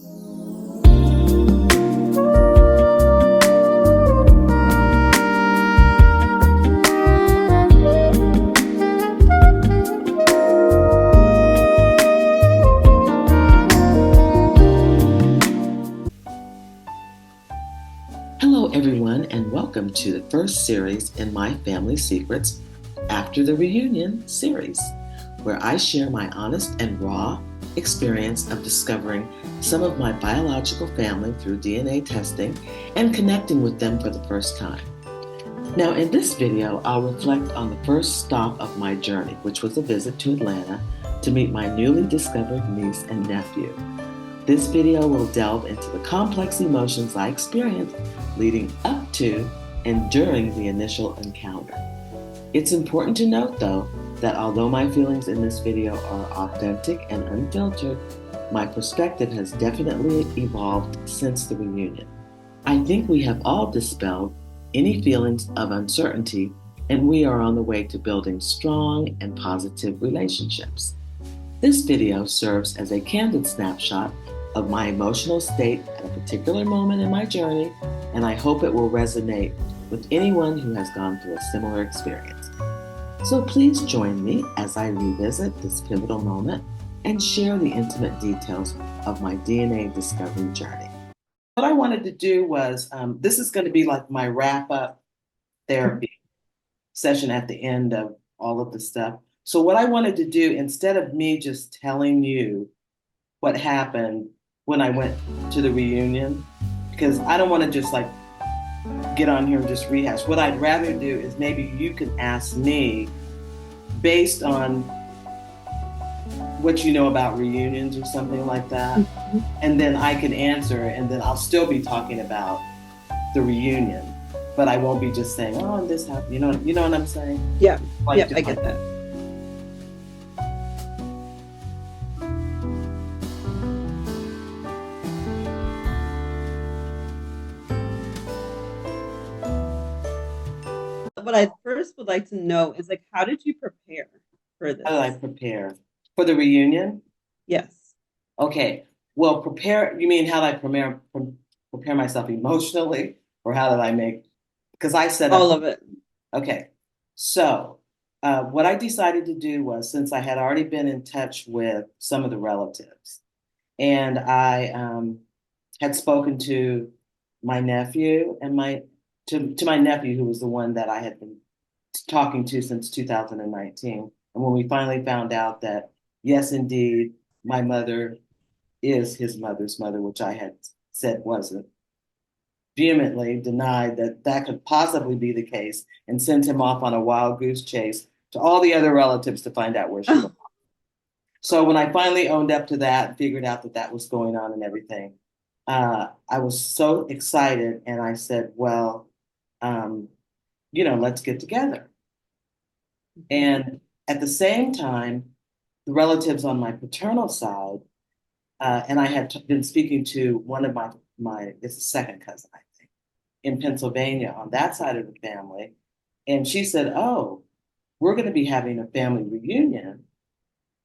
Hello, everyone, and welcome to the first series in my Family Secrets After the Reunion series, where I share my honest and raw experience of discovering some of my biological family through DNA testing and connecting with them for the first time. Now, in this video, I'll reflect on the first stop of my journey, which was a visit to Atlanta to meet my newly discovered niece and nephew. This video will delve into the complex emotions I experienced leading up to and during the initial encounter. It's important to note, though, that although my feelings in this video are authentic and unfiltered, my perspective has definitely evolved since the reunion. I think we have all dispelled any feelings of uncertainty, and we are on the way to building strong and positive relationships. This video serves as a candid snapshot of my emotional state at a particular moment in my journey, and I hope it will resonate with anyone who has gone through a similar experience. So please join me as I revisit this pivotal moment and share the intimate details of my DNA discovery journey. What I wanted to do was, this is going to be like my wrap-up therapy session at the end of all of the stuff. So what I wanted to do, instead of me just telling you what happened when I went to the reunion, because I don't want to just like get on here and just rehash. What I'd rather do is maybe you can ask me based on what you know about reunions or something like that, and then I can answer, and then I'll still be talking about the reunion, but I won't be just saying, "Oh, and this happened." You know what I'm saying? Yeah, I get that. What I first would like to know is like, how did you prepare for this? How did I prepare for the reunion? Yes. Okay. Well, prepare. You mean how did I prepare myself emotionally, or how did I make? Because I set up all of it. Okay. So, what I decided to do was, since I had already been in touch with some of the relatives, and I had spoken to my nephew and to my nephew, who was the one that I had been talking to since 2019. And when we finally found out that, yes, indeed, my mother is his mother's mother, which I had said wasn't, vehemently denied that that could possibly be the case, and sent him off on a wild goose chase to all the other relatives to find out where she was. So when I finally owned up to that, figured out that that was going on and everything, I was so excited, and I said, well, let's get together. And at the same time, the relatives on my paternal side, and I had been speaking to one of it's a second cousin, I think, in Pennsylvania on that side of the family. And she said, oh, we're going to be having a family reunion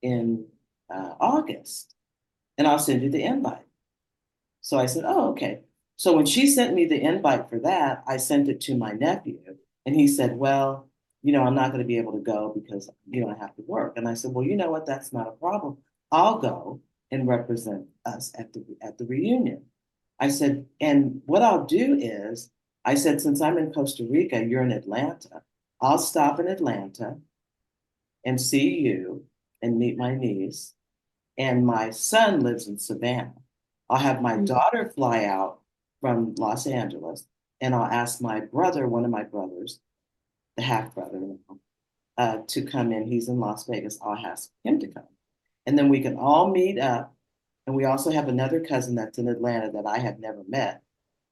in August, and I'll send you the invite. So I said, oh, okay. So when she sent me the invite for that, I sent it to my nephew, and he said, well, I'm not going to be able to go because, I have to work. And I said, well, you know what? That's not a problem. I'll go and represent us at the reunion. I said, and what I'll do is, I said, since I'm in Costa Rica, you're in Atlanta. I'll stop in Atlanta and see you and meet my niece. And my son lives in Savannah. I'll have my daughter fly out from Los Angeles, and I'll ask my brother, one of my brothers, the half brother, to come in. He's in Las Vegas. I'll ask him to come. And then we can all meet up. And we also have another cousin that's in Atlanta that I have never met,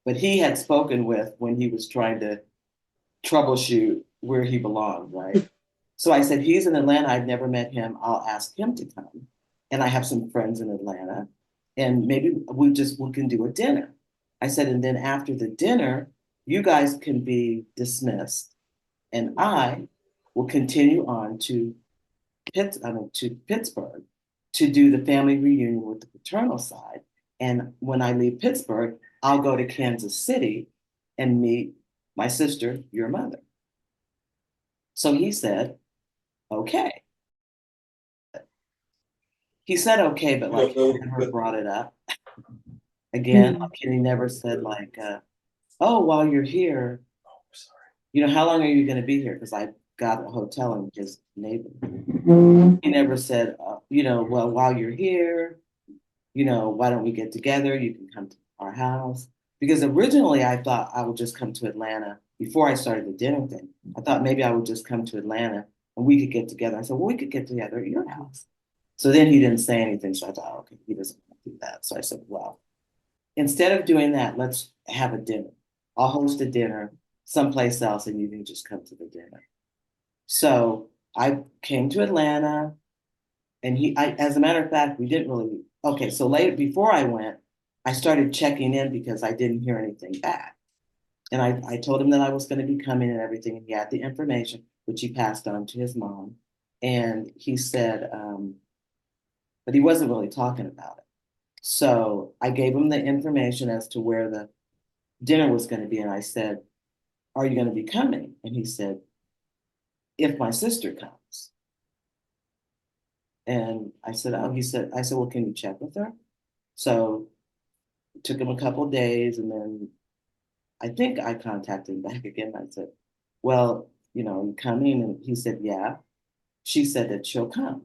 but he had spoken with when he was trying to troubleshoot where he belonged, right? So I said, he's in Atlanta. I've never met him. I'll ask him to come. And I have some friends in Atlanta, and maybe we can do a dinner. I said, and then after the dinner, you guys can be dismissed, and I will continue on to Pittsburgh to do the family reunion with the paternal side. And when I leave Pittsburgh, I'll go to Kansas City and meet my sister, your mother. So he said, okay. He said okay, but like he never brought it up again. Mm. Like, and he never said like, oh, while you're here, how long are you going to be here? Because I got a hotel in his neighborhood. He never said, well, while you're here, why don't we get together? You can come to our house. Because originally I thought I would just come to Atlanta before I started the dinner thing. I thought maybe I would just come to Atlanta and we could get together. I said, well, we could get together at your house. So then he didn't say anything. So I thought, okay, he doesn't want to do that. So I said, well, instead of doing that, let's have a dinner. I'll host a dinner someplace else and you can just come to the dinner. So I came to Atlanta and as a matter of fact, we didn't really, okay, so later, before I went, I started checking in because I didn't hear anything back. And I told him that I was going to be coming and everything, and he had the information, which he passed on to his mom. And he said, but he wasn't really talking about it. So I gave him the information as to where the dinner was going to be. And I said, are you going to be coming? And he said, if my sister comes. And I said, oh, I said, well, can you check with her? So it took him a couple of days. And then I think I contacted him back again. I said, well, you coming? And he said, yeah. She said that she'll come.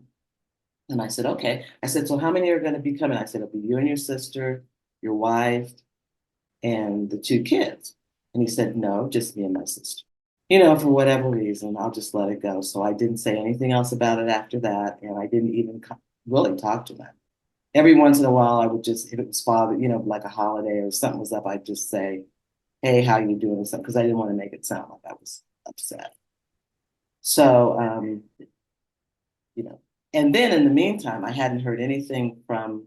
And I said, okay. I said, so how many are going to be coming? I said, it'll be you and your sister, your wife, and the two kids. And he said, no, just me and my sister. For whatever reason, I'll just let it go. So I didn't say anything else about it after that. And I didn't even really talk to them. Every once in a while, I would just, if it was father, like a holiday or something was up, I'd just say, hey, how you doing? Or something, because I didn't want to make it sound like I was upset. So, you know, and then in the meantime, I hadn't heard anything from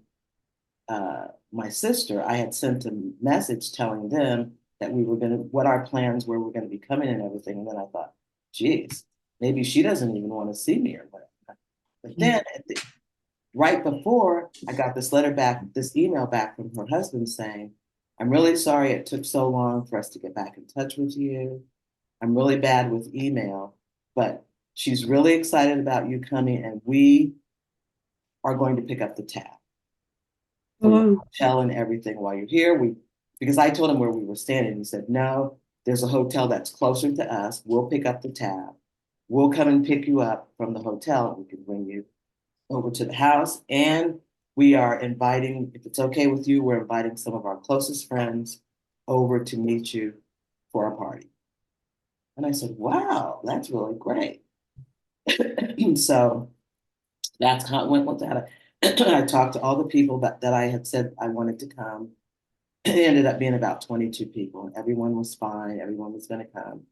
my sister. I had sent a message telling them that we were going to, what our plans were, we're going to be coming and everything. And then I thought, geez, maybe she doesn't even want to see me or whatever. But then right before I got this email back from her husband saying, I'm really sorry it took so long for us to get back in touch with you. I'm really bad with email, but she's really excited about you coming and we are going to pick up the tab for your hotel and everything while you're here. Because I told him where we were standing. He said, no, there's a hotel that's closer to us. We'll pick up the tab. We'll come and pick you up from the hotel. We can bring you over to the house. And we are inviting, if it's okay with you, we're inviting some of our closest friends over to meet you for a party. And I said, wow, that's really great. So that's how it went with that. I talked to all the people that I had said I wanted to come. It ended up being about 22 people. Everyone was fine. Everyone was going to come.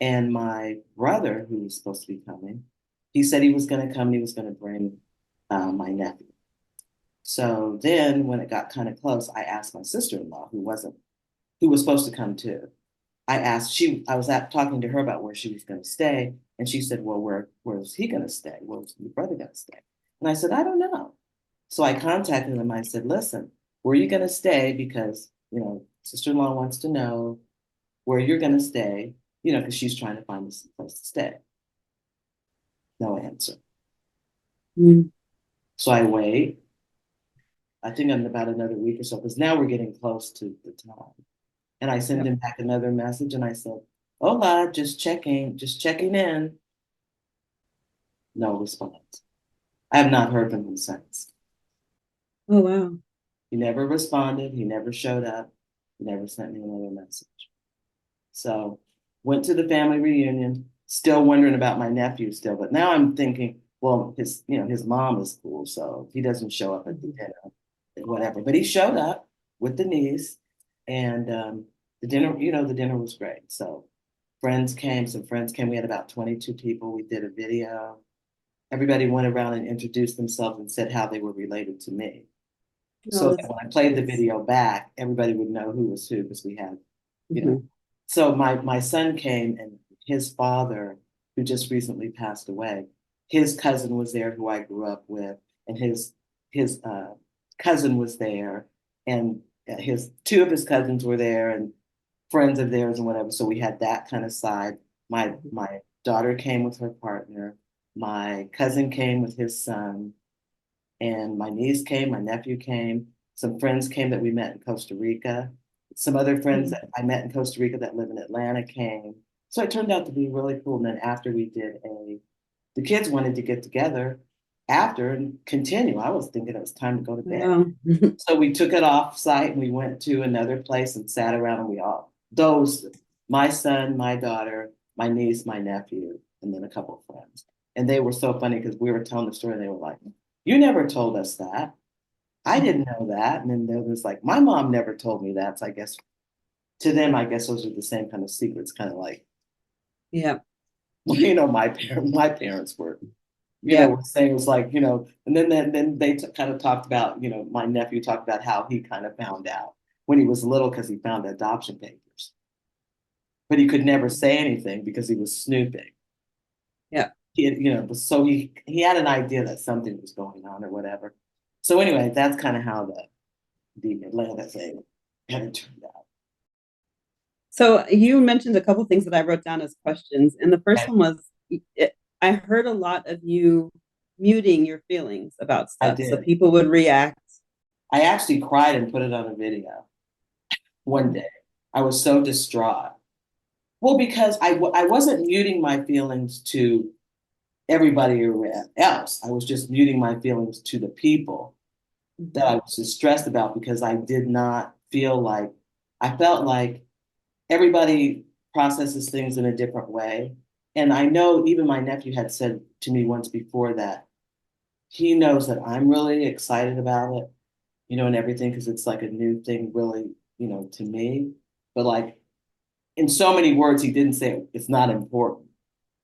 And my brother, who was supposed to be coming, he said he was going to come. He was going to bring my nephew. So then when it got kind of close, I asked my sister-in-law, who was supposed to come too. I was talking to her about where she was going to stay. And she said, well, where's he going to stay? Where's your brother going to stay? And I said, I don't know. So I contacted him. I said, listen, where are you going to stay? Because, sister-in-law wants to know where you're going to stay, because she's trying to find a place to stay. No answer. Mm. So I wait. I think in about another week or so, because now we're getting close to the time. And I send him back another message and I said, hola, just checking in. No response. I have not heard from him since. Oh, wow. He never responded. He never showed up. He never sent me another message. So went to the family reunion, still wondering about my nephew still. But now I'm thinking, well, his mom is cool. So he doesn't show up at the dinner, whatever. But he showed up with the niece and the dinner was great. So some friends came. We had about 22 people. We did a video. Everybody went around and introduced themselves and said how they were related to me. So that when I played the video back, everybody would know who was who because we had, So my son came and his father, who just recently passed away, his cousin was there who I grew up with, and his cousin was there, and his two of his cousins were there and friends of theirs and whatever. So we had that kind of side. My daughter came with her partner. My cousin came with his son, and my niece came. My nephew came. Some friends came that we met in Costa Rica. Some other friends Mhm. that I met in Costa Rica that live in Atlanta came. So it turned out to be really cool. And then after we did the kids wanted to get together after and continue. I was thinking it was time to go to bed. Wow. So we took it off site and we went to another place and sat around and those, my son, my daughter, my niece, my nephew, and then a couple of friends. And they were so funny because we were telling the story and they were like, you never told us that. I didn't know that. And then there was like, my mom never told me that. So I guess to them, I guess those are the same kind of secrets, kind of like, Yeah. my parents were Yeah. saying it was like, and then they kind of talked about, my nephew talked about how he kind of found out when he was little because he found the adoption papers, but he could never say anything because he was snooping. Yeah. So he had an idea that something was going on or whatever. So anyway, that's kind of how the Atlanta thing kind of turned out. So you mentioned a couple things that I wrote down as questions, and the first I, one was, I heard a lot of you muting your feelings about I stuff, so did. people would react. I actually cried and put it on a video one day. I was so distraught. Well, because I wasn't muting my feelings to everybody else. I was just muting my feelings to the people that I Mhm. was distressed about because I did not feel like, I felt like everybody processes things in a different way. And I know even my nephew had said to me once before that he knows that I'm really excited about it, and everything, because it's like a new thing, really, to me. But like in so many words, he didn't say it's not important,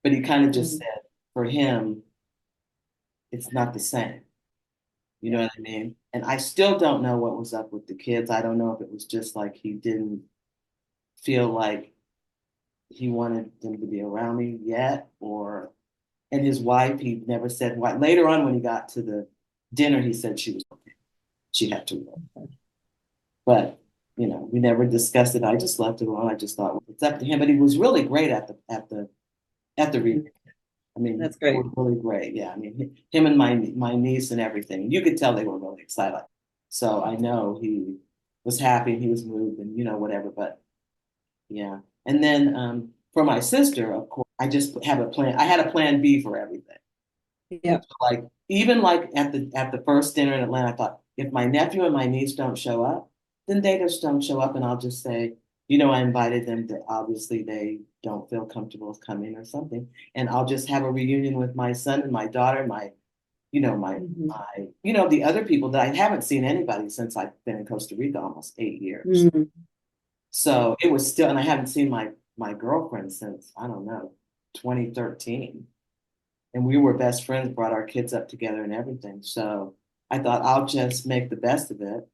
but he kind of just Mhm. said for him, it's not the same. You Yeah. know what I mean? And I still don't know what was up with the kids. I don't know if it was just like he didn't feel like he wanted them to be around me yet, or and his wife, he never said why. Later on, when he got to the dinner, he said she was okay. She had to work. But we never discussed it. I just left it alone. I just thought, well, it's up to him. But he was really great at the Mhm. reunion. I mean, That's they were great. really great. Yeah, I mean, him and my niece and everything. You could tell they were really excited. So I know he was happy. He was moved, and whatever. But yeah, and then for my sister, of course, I just have a plan. I had a plan B for everything. Yeah. Like even like at the first dinner in Atlanta, I thought if my nephew and my niece don't show up, then they just don't show up, and I'll just say, I invited them to obviously they don't feel comfortable with coming or something, and I'll just have a reunion with my son and my daughter, my you know my Mhm. my the other people that I haven't seen anybody since I've been in Costa Rica almost 8 years. Mhm. So it was still, and I haven't seen my girlfriend since I don't know 2013, and we were best friends, brought our kids up together and everything. So I thought I'll just make the best of it.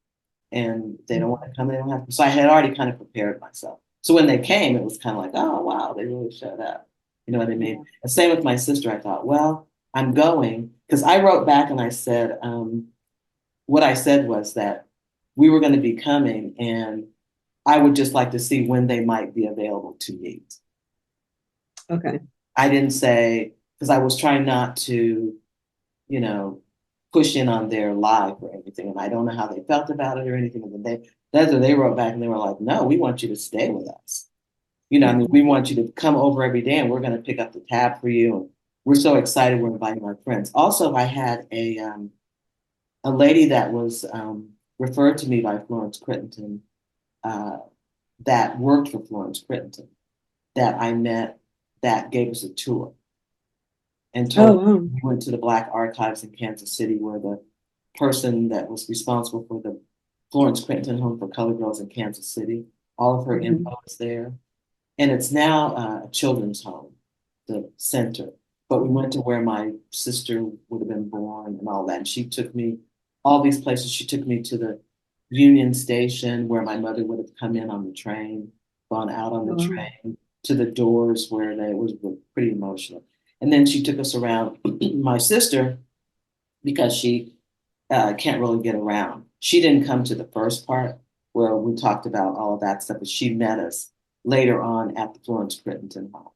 And they don't want to come, they don't have to. So I had already kind of prepared myself. So when they came, it was kind of like, oh, wow, they really showed up. You know what I mean? Yeah. And same with my sister. I thought, well, I'm going. Because I wrote back and I said, what I said was that we were going to be coming and I would just like to see when they might be available to meet. Okay. I didn't say, because I was trying not to you know, push in on their life or anything. And I don't know how they felt about it or anything. And they wrote back and they were like, no, we want you to stay with us. I mean, we Mhm. want you to come over every day and we're going to pick up the tab for you. And we're so excited. We're inviting our friends. Also, I had a lady that was referred to me by Florence Crittenton uh, that worked for Florence Crittenton that I met that gave us a tour and Oh, told wow. we went to the Black Archives in Kansas City where the person that was responsible for the Florence Crittenton Home for Colored Girls in Kansas City, all of her Mhm. info is there. And it's now a children's home, the center. But we went to where my sister would have been born and all that. And she took me all these places. She took me to the Union Station where my mother would have come in on the train, gone out on Oh, the wow. train, to the doors where they was pretty emotional. And then she took us around my sister because she can't really get around. she didn't come to the first part where we talked about all of that stuff, but she met us later on at the Florence Crittenton Hall,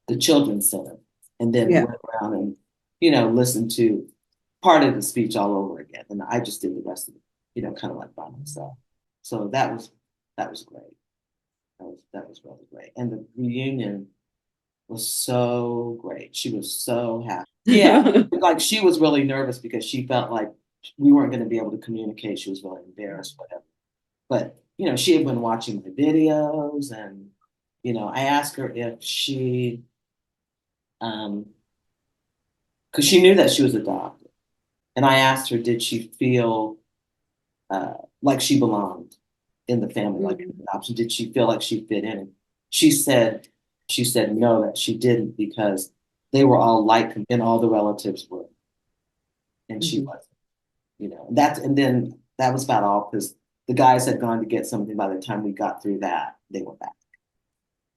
the Children's Center, and then Yeah. went around and, you know, listened to part of the speech all over again. And I just did the rest of it, you know, kind of like by myself. So that was great. That was really great. And the reunion was so great. She was so happy. Yeah, like she was really nervous because she felt like we weren't going to be able to communicate. She was really embarrassed, whatever. But you know, she had been watching my videos, and you know, I asked her if she, because she knew that she was adopted, and I asked her, did she feel like she belonged in the family, like in adoption? Did she feel like she fit in? And she said, she said no, that she didn't because they were all like, and all the relatives were, and she wasn't. You know, that's, and then that was about all because the guys had gone to get something. By the time we got through that, they were back.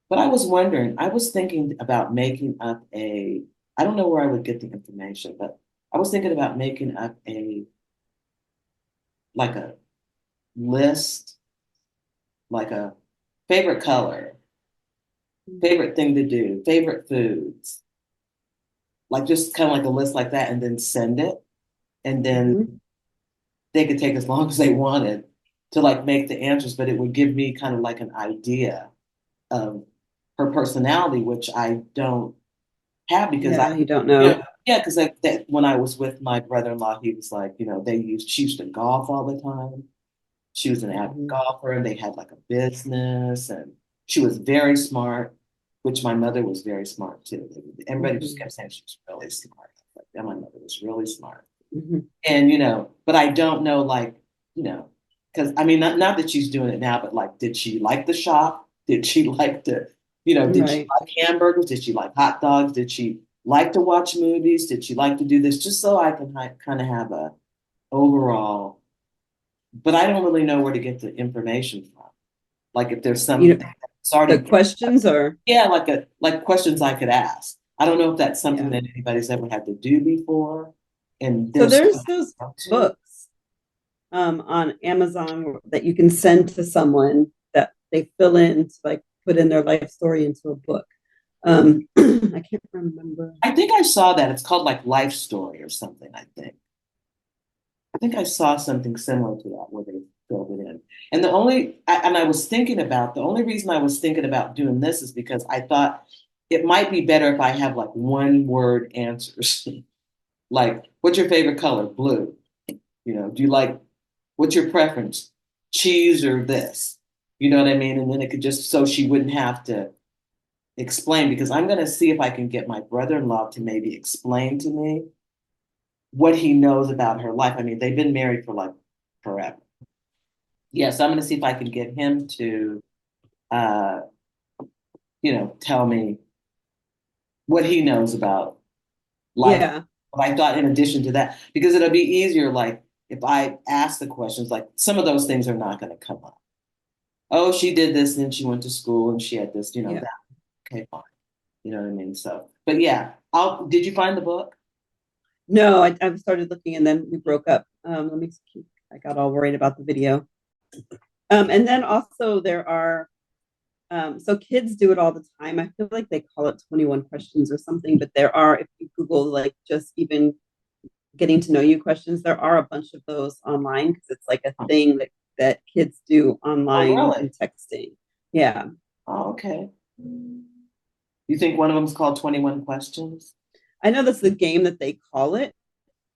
But I was wondering, I was thinking about making up a, I don't know where I would get the information, but I was thinking about making up a, like a list, like a favorite color, favorite thing to do, favorite foods, like just kind of like a list like that, and then send it. And then they could take as long as they wanted to like make the answers, but it would give me kind of like an idea of her personality, which I don't have because Yeah, I, you don't you know. know, yeah, because like that when I was with my brother-in-law, he was like, you know, she used to golf all the time. She was an avid golfer, and they had like a business, and she was very smart, which my mother was very smart too. Everybody just kept saying she was really smart. Like, yeah, my mother was really smart. And you know, but I don't know, like, you know, because I mean, not that she's doing it now, but like, did she like the shop? Did she like to, you know, did she Right. like hamburgers? Did she like hot dogs? Did she like to watch movies? Did she like to do this? Just so I can kind of have a overall, but I don't really know where to get the information from. Like if there's You something know, that's already, the questions are, yeah, like questions I could ask. I don't know if that's something yeah. that anybody's ever had to do before. And So there's there's those to. books on Amazon that you can send to someone that they fill in to like put in their life story into a book. I can't remember. I think I saw that. It's called like Life Story or something, I think. I think I saw something similar to that where they filled it in. And I was thinking about, the only reason I was thinking about doing this is because I thought it might be better if I have like one word answers. Like, what's your favorite color? Blue. You know, do you like, what's your preference? Cheese or this? You know what I mean? And then it could just, so she wouldn't have to explain, because I'm going to see if I can get my brother-in-law to maybe explain to me what he knows about her life. I mean, they've been married for like forever. Yeah, so I'm going to see if I can get him to, uh, you know, tell me what he knows about life. Yeah. But I thought in addition to that, because it'll be easier, like if I ask the questions, like some of those things are not going to come up. Oh, she did this, and then she went to school and she had this, you know, Yeah. that. Okay, fine. You know what I mean? So, but yeah, did you find the book? No, I started looking and then we broke up. Let me keep, I got all worried about the video. And then also there are, so kids do it all the time. I feel like they call it 21 questions or something, but there are, if you Google like just even getting to know you questions, there are a bunch of those online because it's like a thing that kids do Oh, online really? and texting. Yeah. Oh, okay. You think one of them is called 21 Questions? I know that's the game that they call it.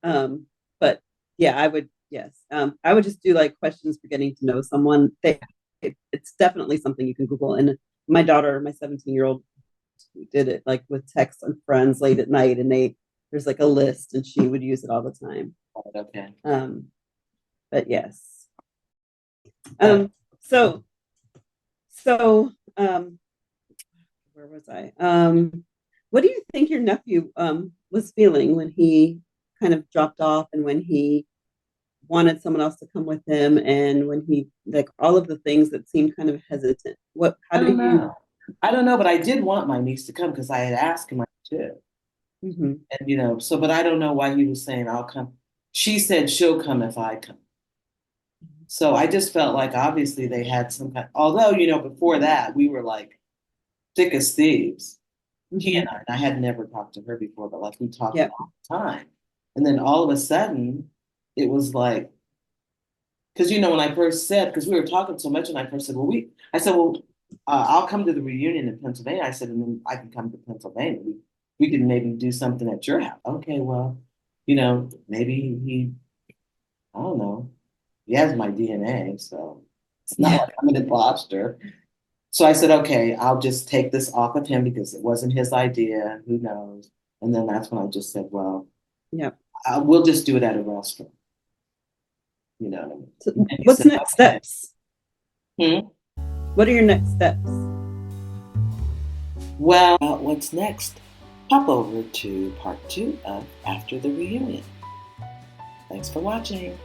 But yeah, I would, yes. I would just do like questions for getting to know someone. It's definitely something you can Google. And my daughter, my 17-year-old, did it like with texts and friends late at night, and there's like a list, and she would use it all the time. Okay. But yes. That, So so where was I? What do you think your nephew was feeling when he kind of dropped off and when he wanted someone else to come with him and when he like all of the things that seemed kind of hesitant? What how I do don't you know. I don't know, but I did want my niece to come because I had asked him to. mm-hmm. And, you know, so, but I don't know why he was saying, I'll come. She said she'll come if I come. So I just felt like obviously they had some kind, although, before that we were like thick as thieves. He and Mhm. I had never talked to her before, but like we talked Yep. all the time. And then all of a sudden it was like, because when I first said, because we were talking so much, and I first said, I said, well, I'll come to the reunion in Pennsylvania. I said, and then I can come to Pennsylvania. We can maybe do something at your house. Okay, well, maybe I don't know. He has my DNA, so it's not Yeah. like I'm an imposter. So I said, okay, I'll just take this off of him because it wasn't his idea. Who knows? And then that's when I just said, well, Yep. we'll just do it at a restaurant. You know. So And he what's said, next okay. steps? Hmm? What are your next steps? Well, what's next? Hop over to part 2 of After the Reunion. Thanks for watching.